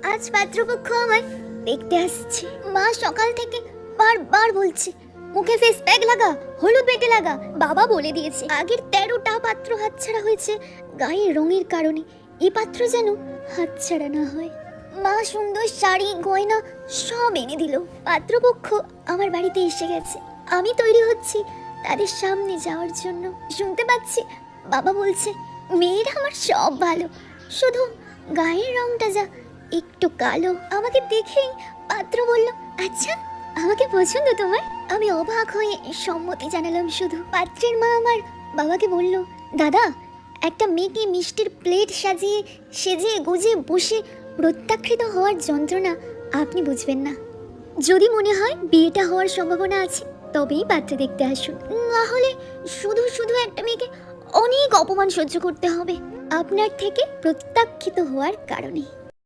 আজ পাত্রপক্ষ আমায় দেখতে আসছে। মা সকাল থেকে বারবার বলছে মুখে ফেস প্যাক লাগা, হলুদ বেটে লাগা। বাবা বলে দিয়েছে আগের 13টা পাত্র হাতছাড়া হয়েছে গায়ের রঙের কারণে, এই পাত্র যেন হাতছাড়া না হয়। মা সুন্দর শাড়ি গয়না সব এনে দিল। পাত্রপক্ষ আমার বাড়িতে এসে গেছে, আমি তৈরি হচ্ছি তাদের সামনে যাওয়ার জন্য। শুনতে পাচ্ছি বাবা বলছে মেয়েরা আমার সব ভালো, শুধু গায়ের রংটা যা একটু কালো। আমাকে দেখেই পাত্র বলল আচ্ছা আমাকে পছন্দ তোমার? আমি অবাক হয়ে সম্মতি জানালাম শুধু। পাত্রের মা আমার বাবাকে বলল দাদা, একটা মেয়েকে মিষ্টির প্লেট সেজিয়ে গুজিয়ে বসে প্রত্যাখ্যিত হওয়ার যন্ত্রণা আপনি বুঝবেন না। যদি মনে হয় বিয়েটা হওয়ার সম্ভাবনা আছে তবেই পাত্র দেখতে আসুন, না হলে শুধু শুধু একটা মেয়েকে অনেক অপমান সহ্য করতে হবে আপনার থেকে প্রত্যাখ্যিত হওয়ার কারণে।